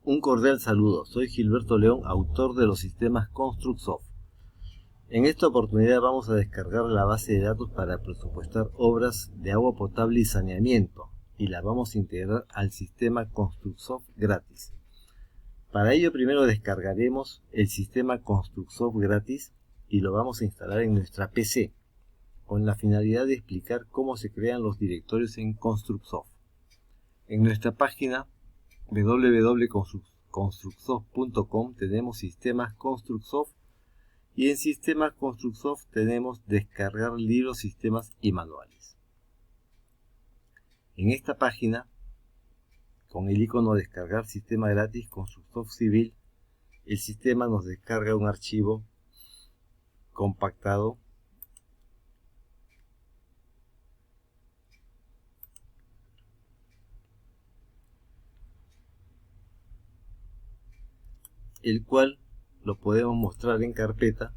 Un cordial saludo, soy Gilberto León, autor de los sistemas Constructsoft. En esta oportunidad vamos a descargar la base de datos para presupuestar obras de agua potable y saneamiento y la vamos a integrar al sistema Constructsoft gratis. Para ello primero descargaremos el sistema Constructsoft gratis y lo vamos a instalar en nuestra PC con la finalidad de explicar cómo se crean los directorios en Constructsoft. En nuestra página www.constructsoft.com tenemos sistemas Constructsoft y en sistemas Constructsoft tenemos descargar libros, sistemas y manuales. En esta página, con el icono descargar sistema gratis Constructsoft Civil, el sistema nos descarga un archivo compactado el cual lo podemos mostrar en carpeta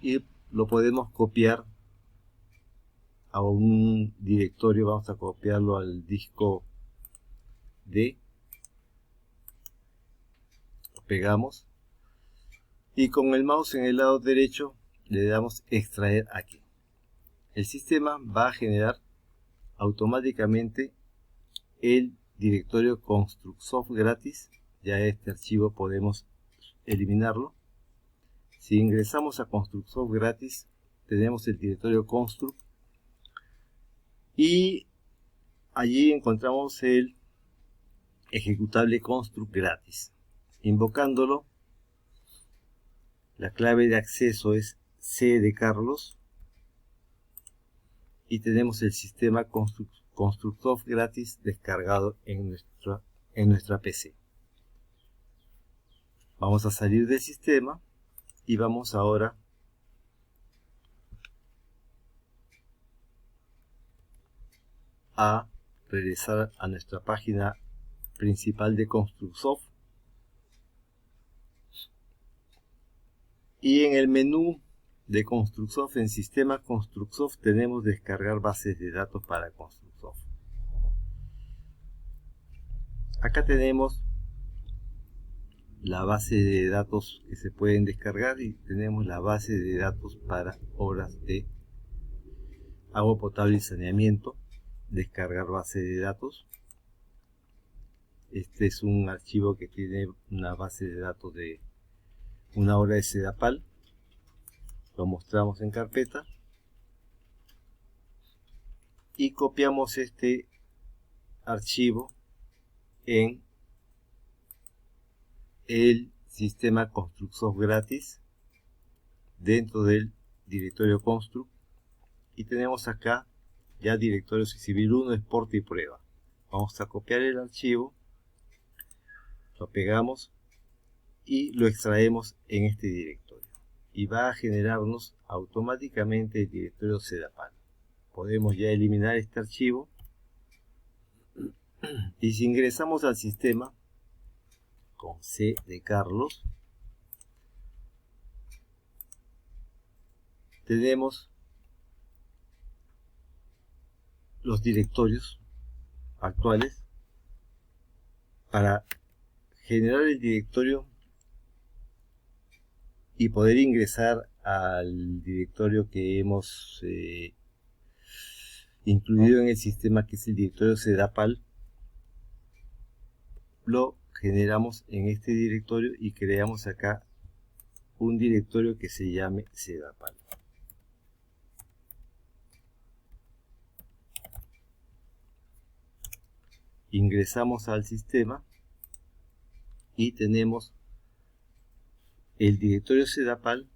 y lo podemos copiar a un directorio. Vamos a copiarlo al disco D, lo pegamos y con el mouse en el lado derecho le damos extraer aquí. El sistema va a generar automáticamente el directorio Constructsoft gratis. Ya este archivo podemos eliminarlo. Si ingresamos a Constructsoft gratis, tenemos el directorio Construct y allí encontramos el ejecutable Construct gratis. Invocándolo, la clave de acceso es C de Carlos y tenemos el sistema Constructsoft gratis descargado en nuestra PC. Vamos a salir del sistema y vamos ahora a regresar a nuestra página principal de Constructsoft y en el menú de Constructsoft, en sistema Constructsoft, tenemos descargar bases de datos para Constructsoft. Acá tenemos la base de datos que se pueden descargar y tenemos la base de datos para obras de agua potable y saneamiento. Descargar base de datos. Este es un archivo que tiene una base de datos de una obra de Sedapal. Lo mostramos en carpeta y copiamos este archivo en el sistema Constructsoft gratis dentro del directorio Construct y tenemos acá ya directorios Civil 1, Exporte y Prueba. Vamos a copiar el archivo, lo pegamos y lo extraemos en este directorio y va a generarnos automáticamente el directorio Sedapal. Podemos ya eliminar este archivo y si ingresamos al sistema con C de Carlos, tenemos los directorios actuales. Para generar el directorio y poder ingresar al directorio que hemos incluido en el sistema, que es el directorio Sedapal, lo generamos en este directorio y creamos acá un directorio que se llame Sedapal. Ingresamos al sistema y tenemos el directorio Sedapal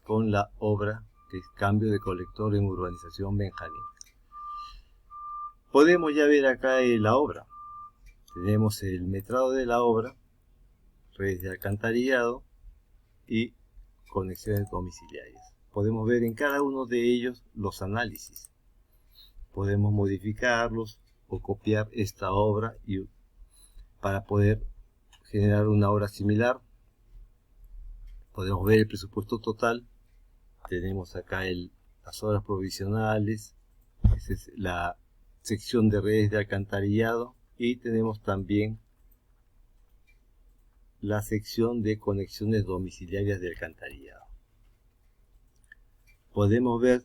con la obra que es cambio de colector en urbanización Benjamín. Podemos ya ver acá la obra. Tenemos el metrado de la obra, redes de alcantarillado y conexiones domiciliarias. Podemos ver en cada uno de ellos los análisis. Podemos modificarlos o copiar esta obra para poder generar una obra similar. Podemos ver el presupuesto total. Tenemos acá las obras provisionales. Esa es la sección de redes de alcantarillado. Y tenemos también la sección de conexiones domiciliarias de alcantarillado. Podemos ver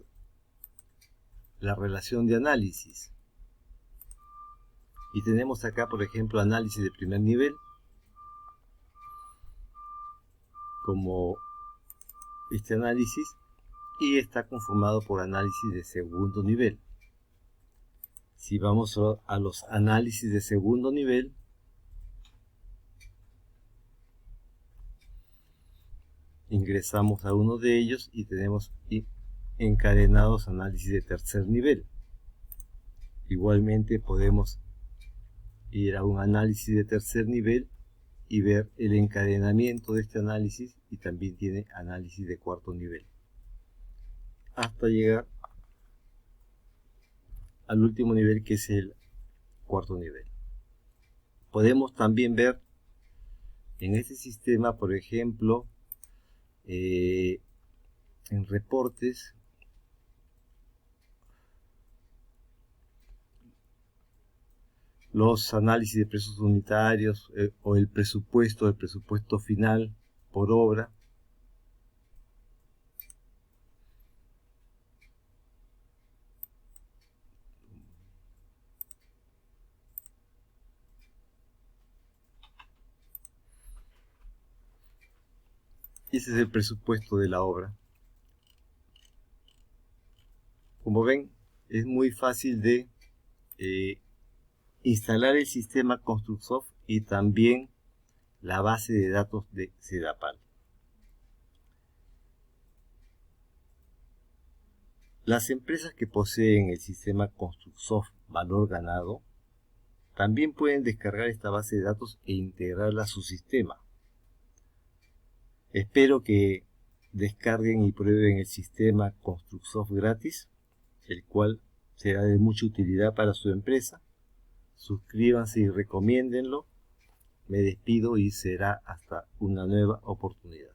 la relación de análisis. Y tenemos acá, por ejemplo, análisis de primer nivel, como este análisis, y está conformado por análisis de segundo nivel. Si vamos a los análisis de segundo nivel, ingresamos a uno de ellos y tenemos encadenados análisis de tercer nivel. Igualmente podemos ir a un análisis de tercer nivel y ver el encadenamiento de este análisis, y también tiene análisis de cuarto nivel, hasta llegar al último nivel, que es el cuarto nivel. Podemos también ver en este sistema, por ejemplo, en reportes, los análisis de precios unitarios o el presupuesto final por obra. Ese es el presupuesto de la obra. Como ven, es muy fácil de instalar el sistema ConstructSoft y también la base de datos de Sedapal. Las empresas que poseen el sistema ConstructSoft Valor Ganado también pueden descargar esta base de datos e integrarla a su sistema. Espero que descarguen y prueben el sistema ConstructSoft gratis, el cual será de mucha utilidad para su empresa. Suscríbanse y recomiéndenlo. Me despido y será hasta una nueva oportunidad.